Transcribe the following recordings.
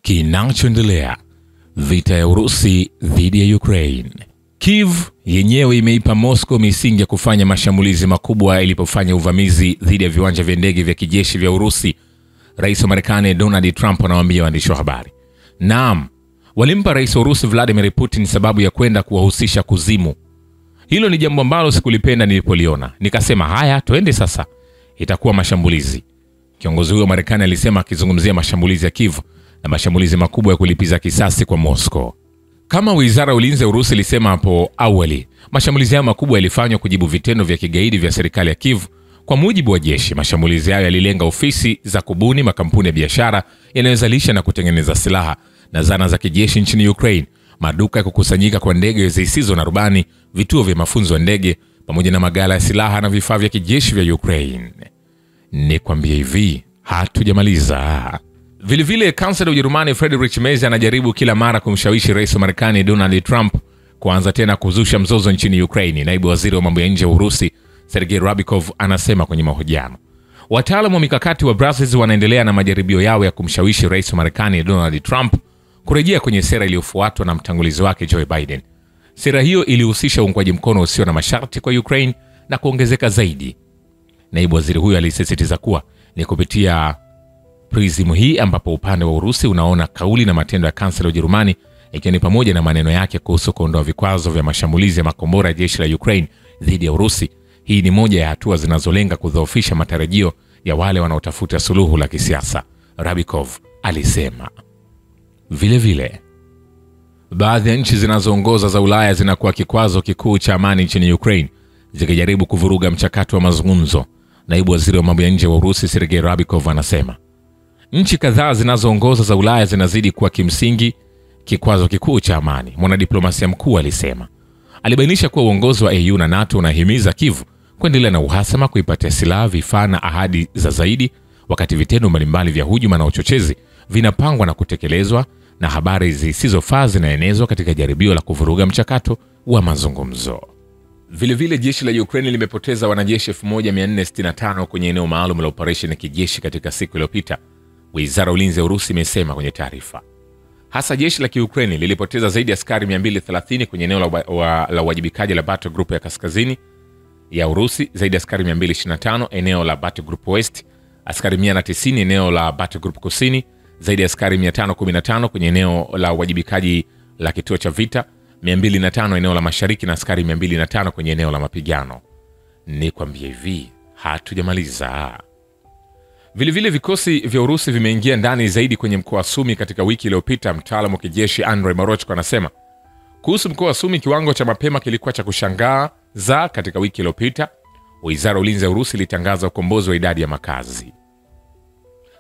Kinachoendelea: vita ya Urusi dhidi ya Ukraine. Kiev yenyewe imeipa Moscow misingi ya kufanya mashambulizi makubwa ilipofanya uvamizi dhidi ya viwanja vya ndege vya kijeshi vya Urusi. Rais wa Marekani Donald Trump anawaambia waandishi wa habari, naam, walimpa rais wa Urusi Vladimir Putin sababu ya kwenda kuwahusisha kuzimu. Hilo ni jambo ambalo sikulipenda nilipoliona. Nikasema haya, twende sasa, itakuwa mashambulizi. Kiongozi huyo wa Marekani alisema akizungumzia mashambulizi ya Kiev na mashambulizi makubwa ya kulipiza kisasi kwa Moscow. Kama wizara ya ulinzi ya Urusi ilisema hapo awali, mashambulizi hayo makubwa yalifanywa kujibu vitendo vya kigaidi vya serikali ya Kiev. Kwa mujibu wa jeshi, mashambulizi hayo yalilenga ofisi za kubuni, makampuni ya biashara yanayozalisha na kutengeneza silaha na zana za kijeshi nchini Ukraine, maduka ya kukusanyika kwa ndege zisizo na rubani, vituo vya mafunzo ya ndege, pamoja na magala ya silaha na vifaa vya kijeshi vya Ukraine. Nikwambie hivi, hatujamaliza. Vilevile, kansela wa Ujerumani Friedrich Merz anajaribu kila mara kumshawishi rais wa Marekani Donald Trump kuanza tena kuzusha mzozo nchini Ukraine. Naibu waziri wa mambo ya nje wa Urusi Sergei Ryabkov anasema kwenye mahojiano, wataalamu wa mikakati wa Brussels wanaendelea na majaribio yao ya kumshawishi rais wa Marekani Donald Trump kurejea kwenye sera iliyofuatwa na mtangulizi wake Joe Biden. Sera hiyo ilihusisha uungwaji mkono usio na masharti kwa Ukraine na kuongezeka zaidi. Naibu waziri huyo alisisitiza kuwa ni kupitia prismu hii ambapo upande wa Urusi unaona kauli na matendo ya kansela wa Ujerumani, ikiwa ni pamoja na maneno yake kuhusu kuondoa vikwazo vya mashambulizi ya makombora ya jeshi la Ukraine dhidi ya Urusi. Hii ni moja ya hatua zinazolenga kudhoofisha matarajio ya wale wanaotafuta suluhu la kisiasa, Ryabkov alisema. Vilevile, baadhi ya nchi zinazoongoza za Ulaya zinakuwa kikwazo kikuu cha amani nchini Ukraine, zikijaribu kuvuruga mchakato wa mazungumzo. Naibu waziri wa mambo ya nje wa Urusi Sergei Ryabkov anasema nchi kadhaa zinazoongoza za Ulaya zinazidi kuwa kimsingi kikwazo kikuu cha amani, mwanadiplomasia mkuu alisema. Alibainisha kuwa uongozi wa EU na NATO unahimiza Kiev kuendelea na uhasama, kuipatia silaha, vifaa na ahadi za zaidi, wakati vitendo mbalimbali vya hujuma na uchochezi vinapangwa na kutekelezwa na habari zisizofaa zinaenezwa katika jaribio la kuvuruga mchakato wa mazungumzo. Vilevile, jeshi la Ukraine limepoteza wanajeshi 1465 kwenye eneo maalum la operation ya kijeshi katika siku iliyopita, wizara ya ulinzi ya Urusi imesema kwenye taarifa. Hasa jeshi la Ukraine lilipoteza zaidi ya askari 230 kwenye eneo la uwajibikaji la Battle Group ya kaskazini ya Urusi, zaidi ya askari 225 eneo la Battle Group West, askari 190 eneo la Battle Group kusini, zaidi ya askari 515 kwenye eneo la uwajibikaji la kituo cha vita, 205 eneo la mashariki na askari 205 kwenye eneo la mapigano. Nikwambie hivi, hatujamaliza. Vilevile, vikosi vya Urusi vimeingia ndani zaidi kwenye mkoa wa Sumi katika wiki iliyopita. Mtaalamu wa kijeshi Andrei Marochko anasema kuhusu mkoa wa Sumi, kiwango cha mapema kilikuwa cha kushangaza. Katika wiki iliyopita, wizara ya ulinzi ya Urusi ilitangaza ukombozi wa idadi ya makazi.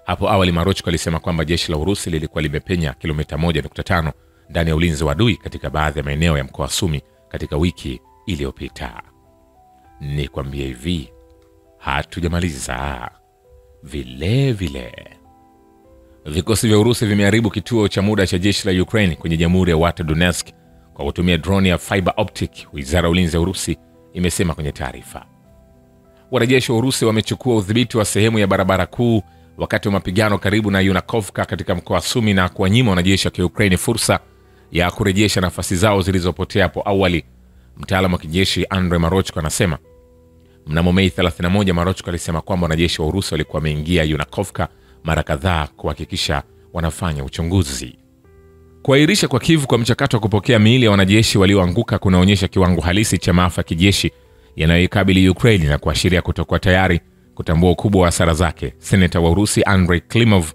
Hapo awali, Marochko alisema kwamba jeshi la Urusi lilikuwa limepenya kilomita 1.5 ndani ya ulinzi wa adui katika baadhi ya maeneo ya mkoa wa Sumi katika wiki iliyopita. Nikwambie hivi, hatujamaliza. Vilevile, vikosi vya Urusi vimeharibu kituo cha muda cha jeshi la Ukraine kwenye jamhuri ya watu Donetsk kwa kutumia drone ya fiber optic, wizara ya ulinzi ya Urusi imesema kwenye taarifa. Wanajeshi wa Urusi wamechukua udhibiti wa sehemu ya barabara kuu wakati wa mapigano karibu na Yunakovka katika mkoa wa Sumi na kuwanyima wanajeshi wa Ukraine fursa ya kurejesha nafasi zao zilizopotea hapo awali. Mtaalamu wa kijeshi Andrei Marochko anasema mnamo Mei 31, Marochko alisema kwamba wanajeshi wa Urusi walikuwa wameingia Yunakovka mara kadhaa kuhakikisha wanafanya uchunguzi. Kuahirisha kwa Kiev kwa mchakato wa kupokea miili ya wanajeshi walioanguka kunaonyesha kiwango halisi cha maafa ya kijeshi yanayoikabili Ukraine na kuashiria kutokuwa tayari kutambua ukubwa wa hasara zake. Seneta wa Urusi Andrei Klimov,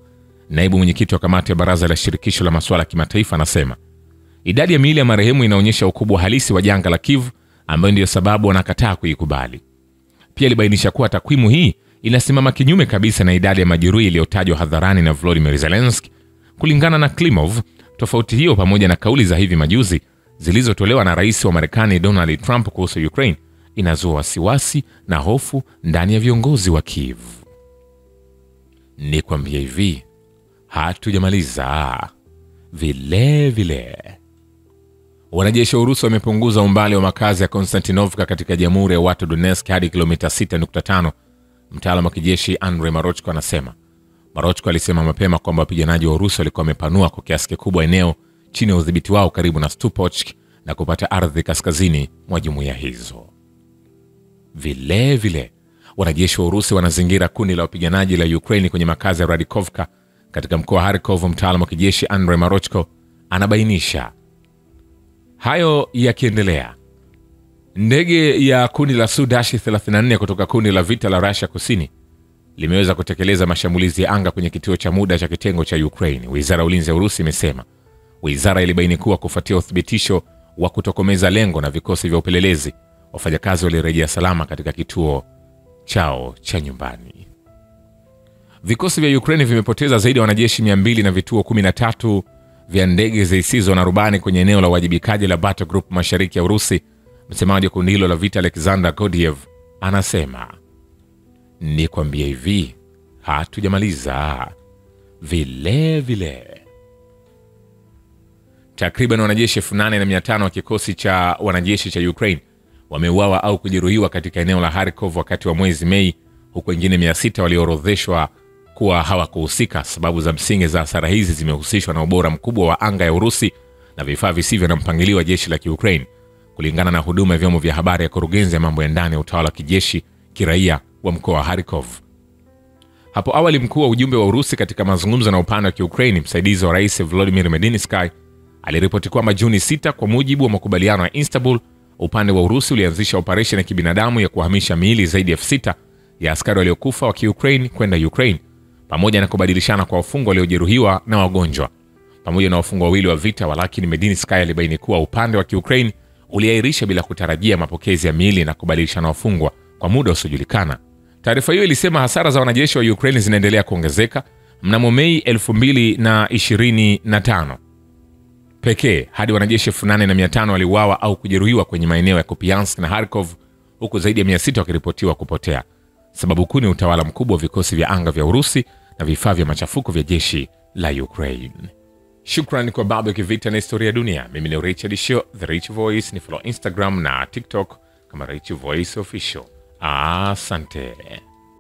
naibu mwenyekiti wa kamati ya baraza la shirikisho la masuala ya kimataifa, anasema idadi ya miili ya marehemu inaonyesha ukubwa halisi wa janga la Kiev, ambayo ndiyo sababu wanakataa kuikubali. Pia alibainisha kuwa takwimu hii inasimama kinyume kabisa na idadi ya majeruhi iliyotajwa hadharani na Volodymyr Zelensky. Kulingana na Klimov, tofauti hiyo pamoja na kauli za hivi majuzi zilizotolewa na rais wa Marekani Donald Trump kuhusu Ukraine inazua wasiwasi na hofu ndani ya viongozi wa Kiev. Nikwambie hivi, hatujamaliza. Vilevile, wanajeshi wa Urusi wamepunguza umbali wa makazi ya Konstantinovka katika jamhuri ya watu Donetsk hadi kilomita 6.5. Mtaalamu wa kijeshi Andrei Marochko anasema Marochko alisema mapema kwamba wapiganaji wa Urusi walikuwa wamepanua kwa kiasi kikubwa eneo chini ya udhibiti wao karibu na Stupochk na kupata ardhi kaskazini mwa jumuiya hizo. Vile wanajeshi wa Urusi wanazingira kundi la wapiganaji la Ukraine kwenye makazi ya Radikovka katika mkoa wa Kharkov. Mtaalamu wa kijeshi Andrei Marochko anabainisha. Hayo yakiendelea, ndege ya kundi la Su-34 kutoka kundi la vita la Russia Kusini limeweza kutekeleza mashambulizi ya anga kwenye kituo cha muda cha kitengo cha Ukraine. Wizara ya Ulinzi ya Urusi imesema. Wizara ilibaini kuwa kufuatia uthibitisho wa kutokomeza lengo na vikosi vya upelelezi, wafanyakazi walirejea salama katika kituo chao cha nyumbani. Vikosi vya Ukraine vimepoteza zaidi ya wanajeshi 200 na vituo 13 vya ndege zisizo na rubani kwenye eneo la uwajibikaji la Battle Group mashariki ya Urusi. Msemaji wa kundi hilo la vita Alexander Godiev anasema, nikwambie hivi, hatujamaliza. Vile takriban wanajeshi 8,500 wa kikosi cha wanajeshi cha Ukraine wameuawa au kujeruhiwa katika eneo la Kharkov wakati wa mwezi Mei, huku wengine 600 walioorodheshwa kuwa hawakuhusika. Sababu za msingi za hasara hizi zimehusishwa na ubora mkubwa wa anga ya Urusi na vifaa visivyo na mpangilio wa jeshi la Ukraine, kulingana na huduma ya vyombo vya habari ya kurugenzi ya mambo ya ndani ya utawala wa kijeshi kiraia wa mkoa wa Kharkov. Hapo awali mkuu wa ujumbe wa Urusi katika mazungumzo na upande wa Ukraine, msaidizi wa Rais Volodymyr Medinsky, aliripoti kwamba Juni 6 kwa mujibu wa makubaliano ya Istanbul, upande wa Urusi ulianzisha operesheni ya kibinadamu ya kuhamisha miili zaidi ya 6,000 ya askari waliokufa wa Ukraine kwenda Ukraine, pamoja na kubadilishana kwa wafungwa waliojeruhiwa na wagonjwa, pamoja na wafungwa wawili wa vita. Walakini Medinsky alibaini kuwa upande wa Ukraine uliahirisha bila kutarajia mapokezi ya miili na kubadilishana wafungwa kwa muda usiojulikana. Taarifa hiyo ilisema hasara za wanajeshi wa Ukraine zinaendelea kuongezeka. Mnamo Mei 2025 pekee hadi wanajeshi 8,500 waliuawa au kujeruhiwa kwenye maeneo ya Kupiansk na Kharkov, huku zaidi ya 600 wakiripotiwa kupotea. Sababu kuu ni utawala mkubwa wa vikosi vya anga vya Urusi na vifaa vya machafuko vya jeshi la Ukraine. Shukrani kwa Babu ya Kivita na Historia ya Dunia. Mimi ni Richard Show, The Rich Voice. Ni follow Instagram na TikTok kama Rich Voice Official. Asante.